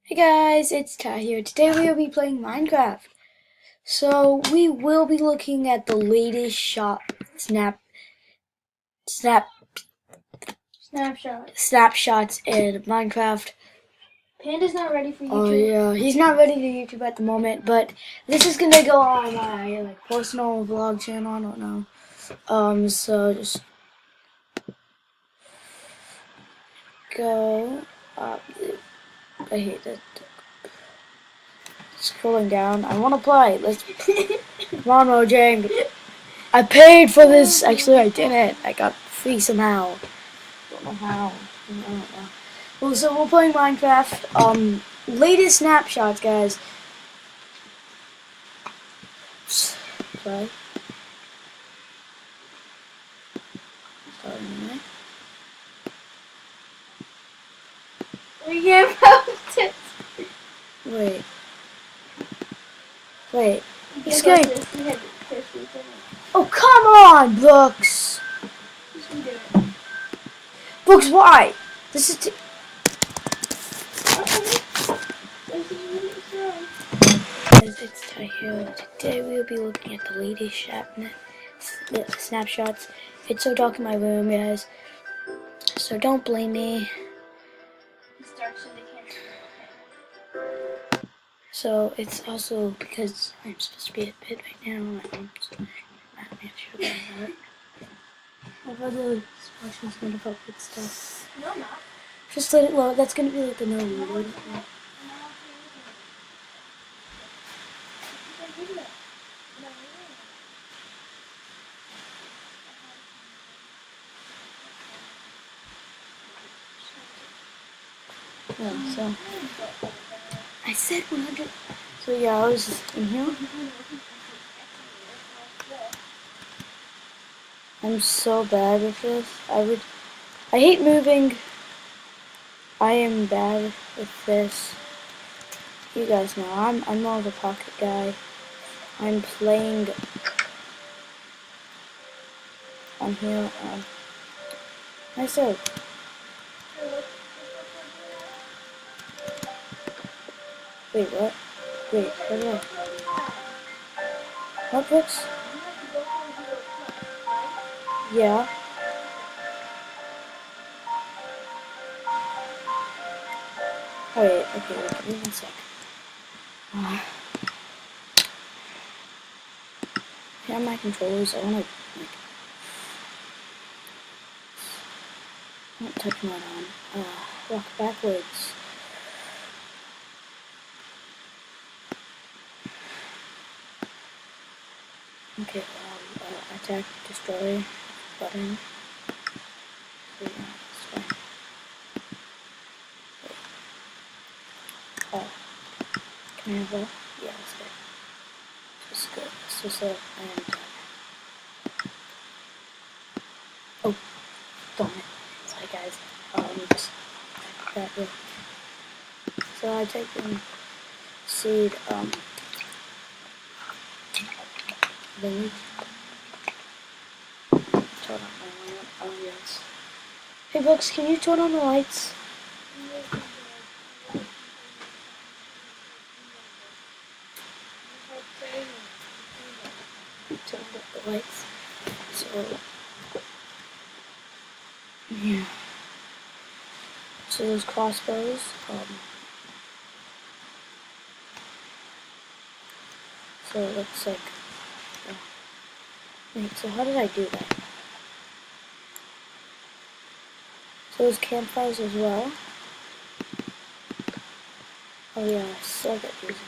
Hey guys, it's Ty here. Today we will be playing Minecraft. So we will be looking at the latest snapshots in Minecraft. Panda's not ready for YouTube. Oh yeah, he's not ready to YouTube at the moment, but this is gonna go on my personal vlog channel. I don't know. So just go up. I hate that. Scrolling down. I want to play. Let's. Come on, Mojang. I paid for this. Actually, I didn't. I got free somehow. Don't know how. I don't know. Well, so we're playing Minecraft. Latest snapshots, guys. Sorry. Starting We can't post it. Wait. Wait. This game. Oh, come on, Brooks. Brooks, why? This is. It's Ty here. Today we will be looking at the latest snapshots. It's so dark in my room, guys. So don't blame me. So it's also because I'm supposed to be at bed right now. I'm not sure about that. What other instructions gonna help with stuff? No, I'm not. Just let it load. That's gonna be like the no load. Yeah, so I said 100. So yeah, I was just in here. I'm so bad with this. I hate moving. I am bad with this. You guys know I'm more of a pocket guy. I'm playing on here. I said. Wait, what? Wait, what did I? What books? Yeah. Oh wait, okay, wait, give me 1 sec. Yeah, my controllers. I wanna don't touch mine on. Walk backwards. Okay, attack, destroy, button. So yeah, it's fine. Oh, can I have that? Yeah, that's good. Just good. It's just a random attack. Oh, darn it. Sorry guys. Just that real. So I typed in seed, then turn on my lamp. Oh yes. Hey Brooks, can you turn on the lights? Turn up the lights. So yeah. So those crossbows, so it looks like, wait, so how did I do that? So those campfires as well. Oh yeah, I suck at using this.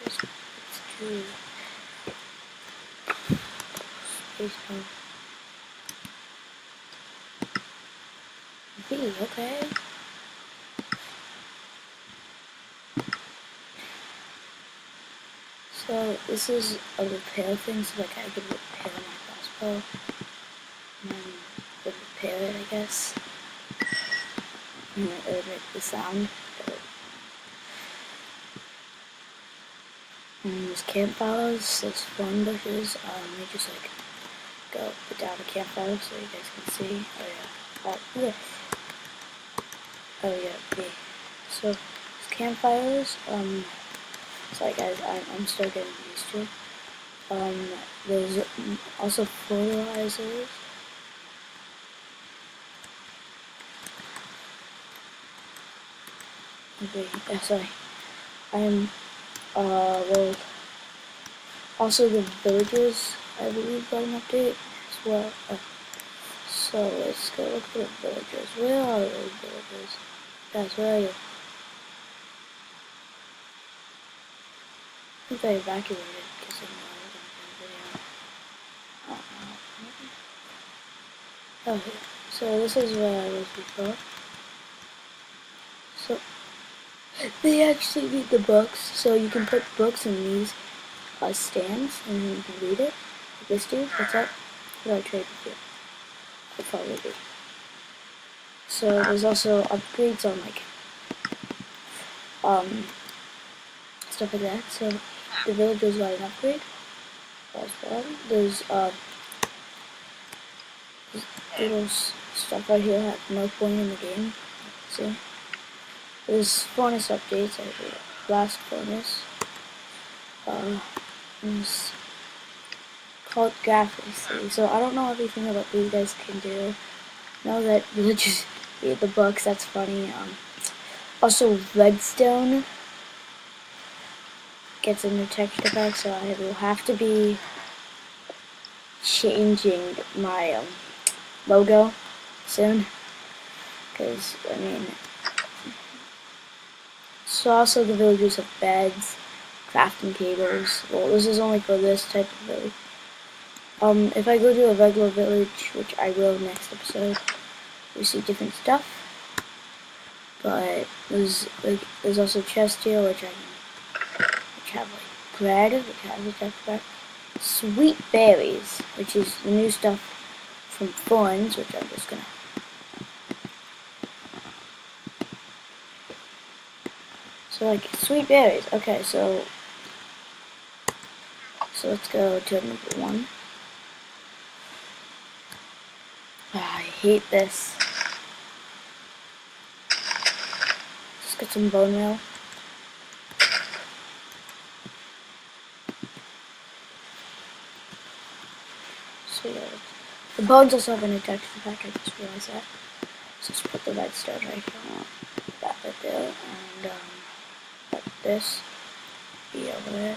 Let's do space bar. B, okay. So this is a repair thing, so like I could repair my crossbow. And then would repair it, I guess. And it would make the sound. And there's campfires, there's thorn bushes. They just like go put down a campfire so you guys can see. Oh yeah. Yes. Oh yeah, B. So there's campfires. Sorry guys, I'm still getting used to it. There's also fertilizers. Okay, sorry. I'm, well, also the villagers, I believe, got an update as well. So let's go look for the villagers. Where are those villagers? Guys, where are you? I think I evacuated because I know I was going to video. Okay, so this is where I was before. So they actually read the books, so you can put books in these stands and you can read it. Like this dude, what's up? What do I trade with you? I'll probably be. So there's also upgrades on like stuff like that. So the villagers got an upgrade as well. There's little stuff right here at no point in the game. See? There's furnace updates. I did last furnace. It's called graphics. So I don't know everything about what you guys can do. Know that villagers read the books. That's funny. Also redstone gets a new texture pack, so I will have to be changing my logo soon. Because I mean. So also the villagers have beds, crafting tables. Well, this is only for this type of village. If I go to a regular village, which I will next episode, you see different stuff. But there's also chest here, which have like bread, which has a chest back. Sweet berries, which is the new stuff from thorns, which I'm just gonna. So like sweet berries. Okay, so let's go to number 1. I hate this. Let's get some bone meal. So yeah, the bones also have an texture pack. I just realized that. So let's put the redstone right here. That right there, and let this be over there.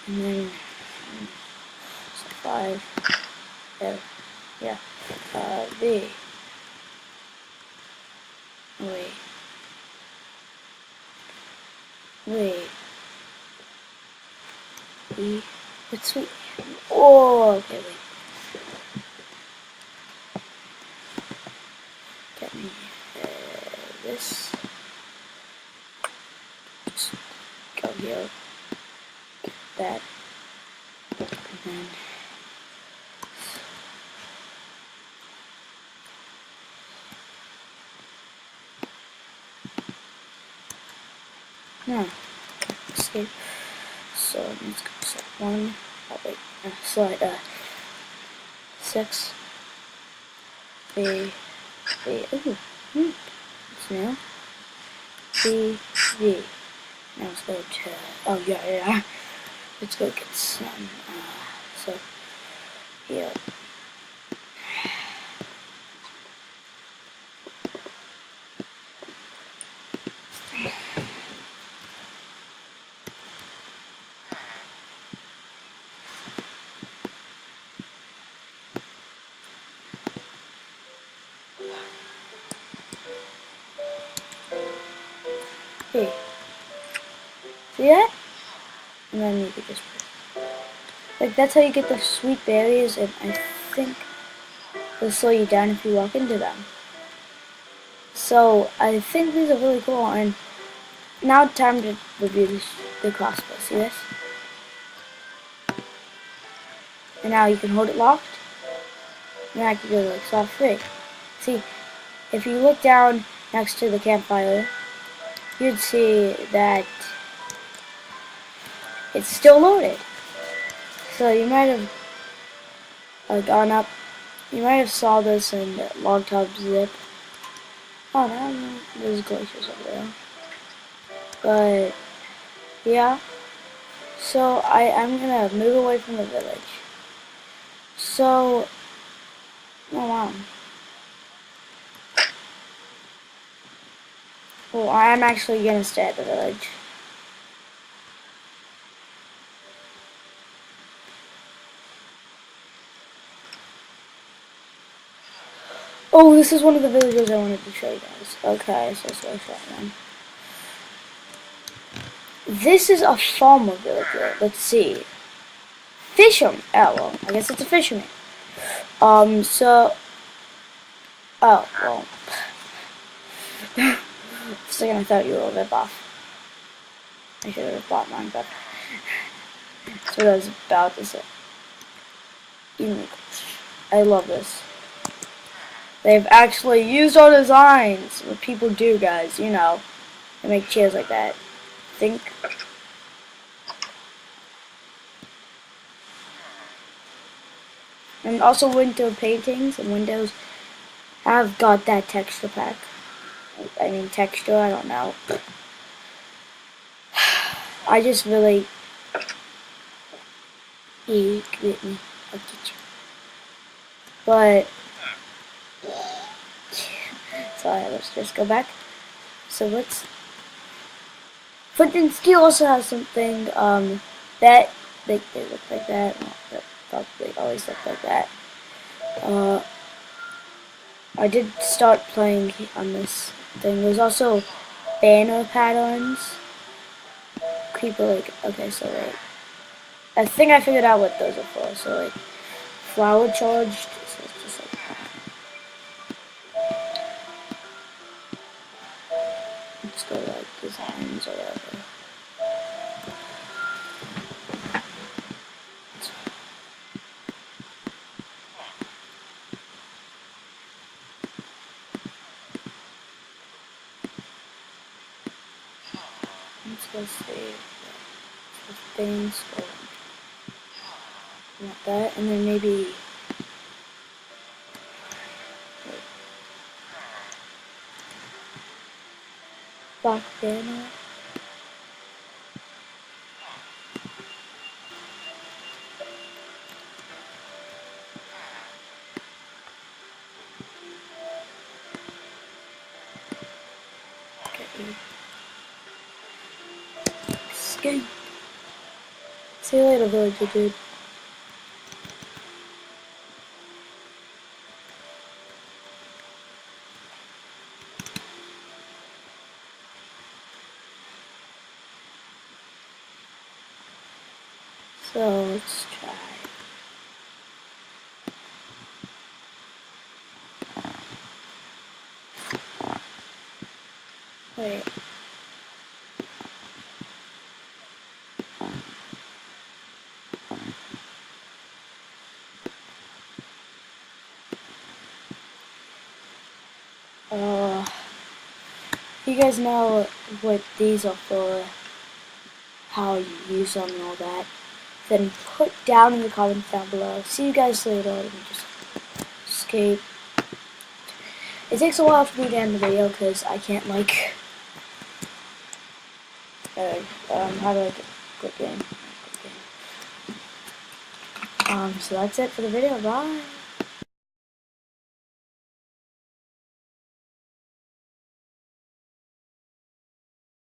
And then so 5. Yeah. B. Wait. B. What's we? Oh, okay. Wait. Get me this. Just go here. Get that. And then. No. Escape. So let's go slide 1. Oh wait. Slide 6. B. Ooh. It's new. B. Now let's go to. Oh yeah. Let's go get some. So here. B. See that? And then you could just like that's how you get the sweet berries, and I think they'll slow you down if you walk into them. So I think these are really cool, and now time to review the crossbow. See this? And now you can hold it locked. And I can go like soft free. See, if you look down next to the campfire, you'd see that it's still loaded. So you might have gone up. You might have saw this in log top zip. Oh no, there's glaciers over there. But yeah. So I am gonna move away from the village. So, oh wow. Well, I am actually gonna stay at the village. Oh, this is one of the villages I wanted to show you guys. Okay, so let's go show them. This is a farmer villager. Let's see. Fisherman. Oh, well, I guess it's a fisherman. So. Oh, well. For a second, I thought you were a rip-off. I should have bought mine, but that's what I was about to say. I love this. They've actually used our designs. What people do, guys, you know. They make chairs like that. Think. And also window paintings and windows have got that texture pack. I mean texture, I don't know. I just really get me. I'll get you. But sorry, let's just go back. So let's Flint and Steel also has something that they look like that. Well, they probably always look like that. I did start playing on this thing. There's also banner patterns. People like okay, so like I think I figured out what those are for. So like flower charged. So it's just like let's go like designs or whatever. Let's go save the things or not that, and then maybe black banner. Okay. Escape. See you later, villager dude. So let's try. Wait. You guys know what these are for, how you use them and all that, then put down in the comments down below. See you guys later. Let me just escape. It takes a while for me to end the video because I can't like how do I get quit game? So that's it for the video. Bye.